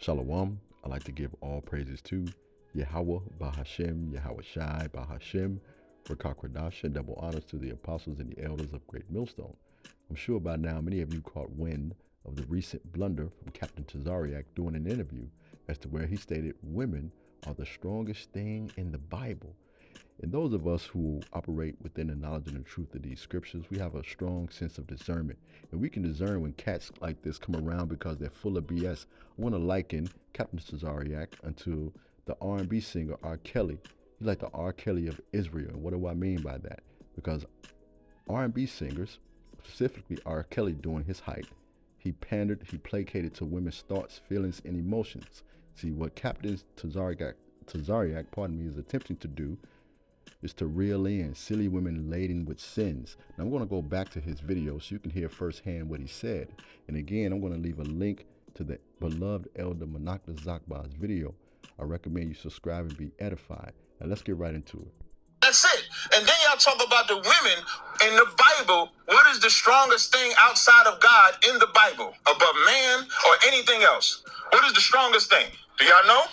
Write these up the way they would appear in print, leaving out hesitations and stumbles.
Shalom. I like to give all praises to Yahweh, Bahashem, Yahweh Shai, Bahashem, Rakakwadash, and double honors to the apostles and the elders of Great Millstone. I'm sure by now many of you caught wind of the recent blunder from Captain TAZARAYACH during an interview as to where he stated women are the strongest thing in the Bible. And those of us who operate within the knowledge and the truth of these scriptures, we have a strong sense of discernment. And we can discern when cats like this come around because they're full of BS. I want to liken Captain TAZARAYACH unto the R&B singer R.KELLY. He's like the R.KELLY of Israel. And what do I mean by that? Because R&B singers, specifically R.KELLY during his height, he pandered, he placated to women's thoughts, feelings, and emotions. See, what Captain TAZARAYACH, is attempting to do is to reel in silly women laden with sins. Now I'm going to go back to his video so you can hear firsthand what he said. And again, I'm going to leave a link to the beloved Elder Manakta Zakba's video. I recommend you subscribe and be edified. Now let's get right into it. That's it. And then y'all talk about the women in the Bible. What is the strongest thing outside of God in the Bible? Above man or anything else? What is the strongest thing? Do y'all know?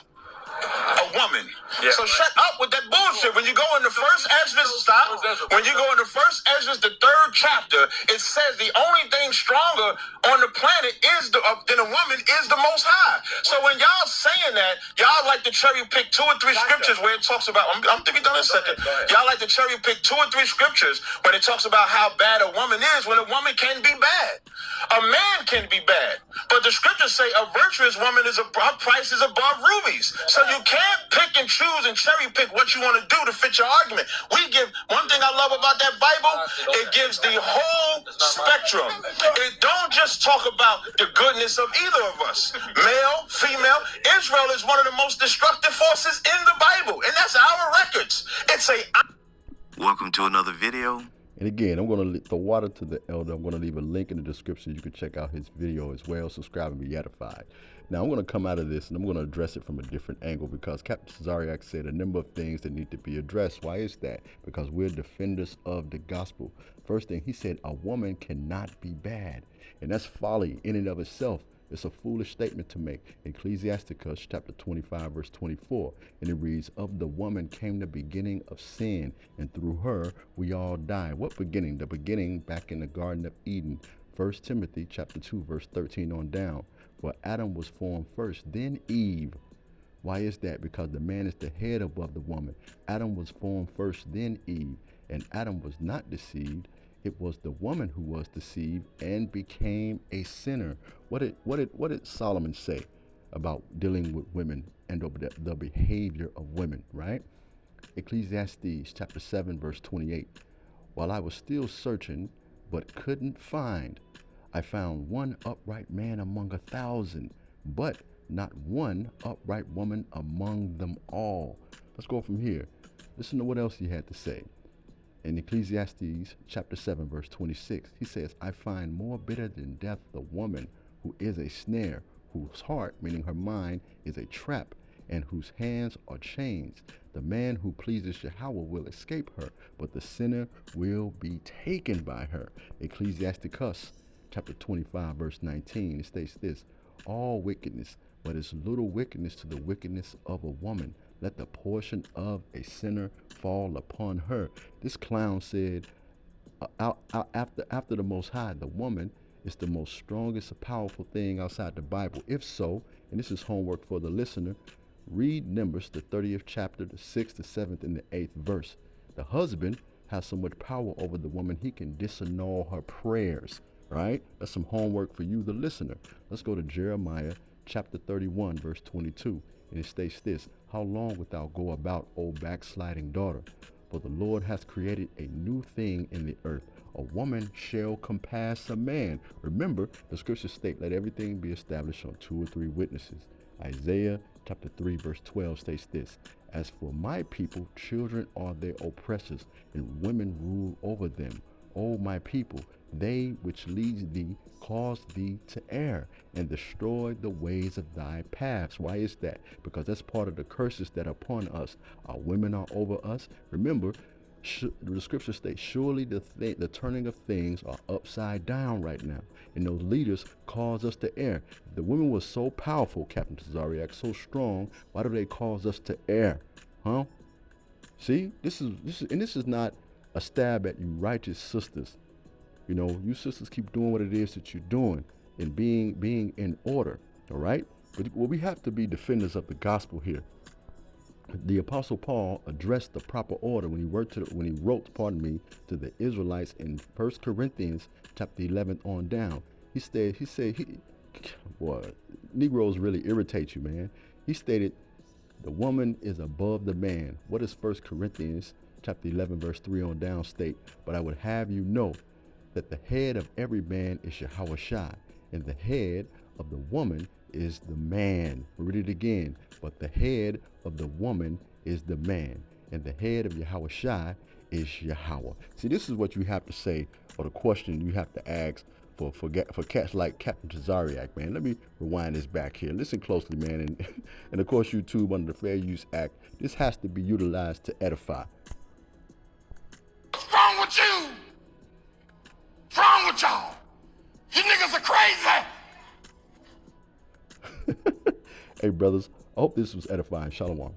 A woman. Yeah. So shut up with that bullshit. When you go in the first Ezra, stop. When you go in the first Ezra, the 3rd chapter, it says the only thing stronger on the planet is than a woman is the Most High. So when y'all saying that, y'all like to cherry pick 2 or 3 scriptures where it talks about. I'm thinking done in a second. Y'all like to cherry pick 2 or 3 scriptures when it talks about how bad a woman is. When a woman can be bad, a man can be bad. But the scriptures say a virtuous woman her price is above rubies. So you can't pick and choose and cherry pick what you want to do to fit your argument. We give one thing I love about that Bible, it gives the whole spectrum. It don't just talk about the goodness of either of us, male, female. Israel is one of the most destructive forces in the Bible, and that's our records. It's a Welcome to another video. And again, I'm going to throw water to the elder. I'm going to leave a link in the description. You can check out his video as well. Subscribe and be edified. Now, I'm going to come out of this and I'm going to address it from a different angle because Captain TAZARAYACH said a number of things that need to be addressed. Why is that? Because we're defenders of the gospel. First thing, he said a woman cannot be bad. And that's folly in and of itself. It's a foolish statement to make. Ecclesiasticus chapter 25, verse 24. And it reads, of the woman came the beginning of sin, and through her we all die. What beginning? The beginning back in the Garden of Eden. 1 Timothy chapter 2, verse 13 on down. For Adam was formed first, then Eve. Why is that? Because the man is the head above the woman. Adam was formed first, then Eve. And Adam was not deceived. It was the woman who was deceived and became a sinner. What did Solomon say about dealing with women and the behavior of women, right? Ecclesiastes chapter 7, verse 28. While I was still searching, but couldn't find, I found one upright man among 1,000, but not one upright woman among them all. Let's go from here. Listen to what else he had to say. In Ecclesiastes chapter 7, verse 26, he says, I find more bitter than death the woman who is a snare, whose heart, meaning her mind, is a trap, and whose hands are chains. The man who pleases Yahweh will escape her, but the sinner will be taken by her. Ecclesiasticus chapter 25, verse 19, it states this, all wickedness, but is little wickedness to the wickedness of a woman. Let the portion of a sinner fall upon her. This clown said, after the Most High, the woman is the most strongest, powerful thing outside the Bible. If so, and this is homework for the listener, read Numbers, the 30th chapter, the 6th, the 7th, and the 8th verse. The husband has so much power over the woman, he can disannul her prayers, right? That's some homework for you, the listener. Let's go to Jeremiah chapter 31, verse 22. And it states this, how long wilt thou go about, O backsliding daughter? For the Lord hath created a new thing in the earth. A woman shall compass a man. Remember, the scriptures state, let everything be established on 2 or 3 witnesses. Isaiah chapter 3, verse 12 states this, as for my people, children are their oppressors, and women rule over them. O my people, they which lead thee cause thee to err and destroy the ways of thy paths. Why is that? Because that's part of the curses that are upon us. Our women are over us. Remember, The scripture states, surely the turning of things are upside down right now, and those leaders cause us to err. If the women were so powerful, Captain TAZARAYACH, so strong, why do they cause us to err? Huh? See, this is not a stab at you righteous sisters. You know, you sisters keep doing what it is that you're doing and being in order, all right? But we have to be defenders of the gospel here. The Apostle Paul addressed the proper order when he wrote, to the Israelites in 1 Corinthians chapter 11 on down. He said, boy, Negroes really irritate you, man. He stated, the woman is above the man. What does 1 Corinthians chapter 11 verse 3 on down state? But I would have you know that the head of every man is Yahushua, and the head of the woman is the man. Read it again. But the head of the woman is the man, and the head of Yahushua is Yahweh. See, this is what you have to say, or the question you have to ask for cats like Captain TAZARAYACH, man. Let me rewind this back here. Listen closely, man. And of course, YouTube, under the Fair Use Act, this has to be utilized to edify. What's wrong with you? What's wrong with y'all? You niggas are crazy. Hey, brothers, I hope this was edifying. Shalom.